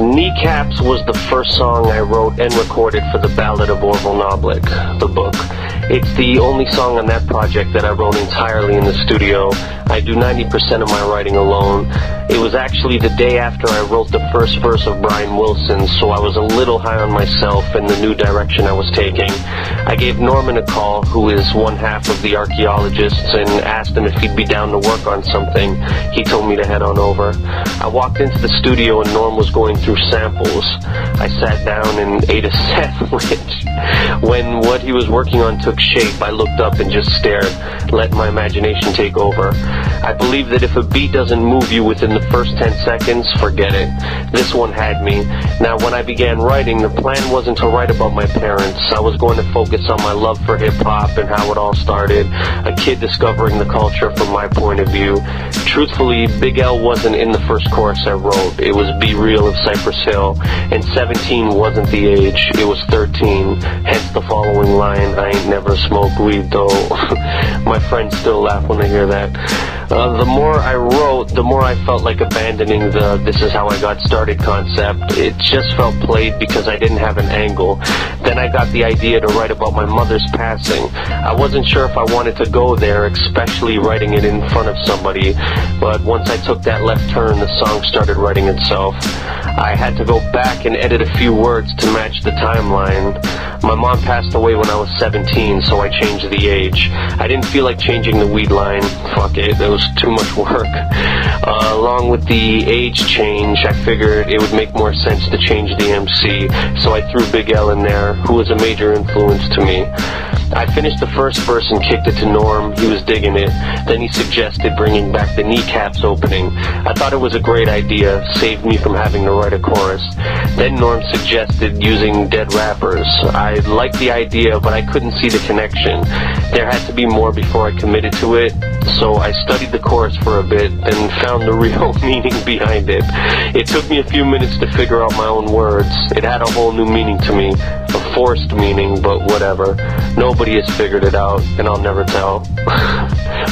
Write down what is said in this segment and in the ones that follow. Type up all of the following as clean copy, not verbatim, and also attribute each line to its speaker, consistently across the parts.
Speaker 1: Kneecaps was the first song I wrote and recorded for the Ballad of Orville Knoblik, the book. It's the only song on that project that I wrote entirely in the studio. I do 90% of my writing alone. It was actually the day after I wrote the first verse of Brian Wilson, so I was a little high on myself and the new direction I was taking. I gave Norman a call, who is one half of the archaeologists, and asked him if he'd be down to work on something. He told me to head on over. I walked into the studio and Norm was going through samples. I sat down and ate a sandwich. When what he was working on took shape, I looked up and just stared, let my imagination take over. I believe that if a beat doesn't move you within the first 10 seconds, forget it. This one had me. Now, when I began writing, the plan wasn't to write about my parents. I was going to focus on my love for hip-hop and how it all started, a kid discovering the culture from my point of view. Truthfully, Big L wasn't in the first chorus I wrote. It was Be Real of Cypress Hill, and 17 wasn't the age, it was 13. Hence the following line, I ain't never smoked weed though. My friends still laugh when they hear that. The more I wrote, the more I felt like abandoning the "this is how I got started" concept. It just felt played because I didn't have an angle. Then I got the idea to write about my mother's passing. I wasn't sure if I wanted to go there, especially writing it in front of somebody, but once I took that left turn, the song started writing itself. I had to go back and edit a few words to match the timeline. My mom passed away when I was 17, so I changed the age. I didn't feel like changing the weed line. Fuck it, it was too much work. Along with the age change, I figured it would make more sense to change the MC, so I threw Big L in there, who was a major influence to me. I finished the first verse and kicked it to Norm. He was digging it. Then he suggested bringing back the Kneecaps opening. I thought it was a great idea, saved me from having to write a chorus. Then Norm suggested using dead rappers. I liked the idea, but I couldn't see the connection. There had to be more before I committed to it, so I studied the chorus for a bit and found the real meaning behind it. It took me a few minutes to figure out my own words. It had a whole new meaning to me, a forced meaning, but whatever. Nobody has figured it out, and I'll never tell.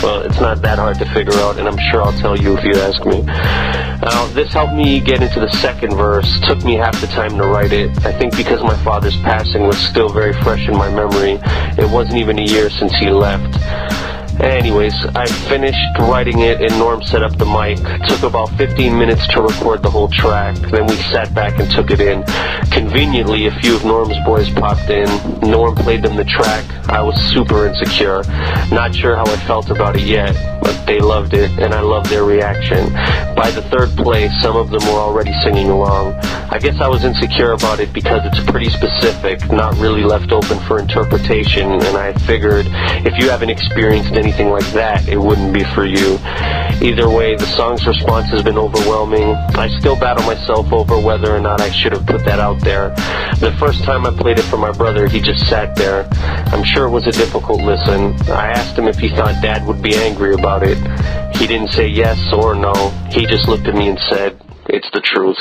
Speaker 1: Well, it's not that hard to figure out, and I'm sure I'll tell you if you ask me. Now, this helped me get into the second verse. Took me half the time to write it. I think because my father's passing was still very fresh in my memory. It wasn't even a year since he left. Anyways, I finished writing it and Norm set up the mic. Took about 15 minutes to record the whole track. Then we sat back and took it in. Conveniently, a few of Norm's boys popped in. Norm played them the track. I was super insecure. Not sure how I felt about it yet, but they loved it and I loved their reaction. By the third play, some of them were already singing along. I guess I was insecure about it because it's pretty specific, not really left open for interpretation, and I figured if you haven't experienced anything like that, it wouldn't be for you. Either way, the song's response has been overwhelming. I still battle myself over whether or not I should have put that out there. The first time I played it for my brother, he just sat there. I'm sure it was a difficult listen. I asked him if he thought Dad would be angry about it. He didn't say yes or no. He just looked at me and said, "It's the truth."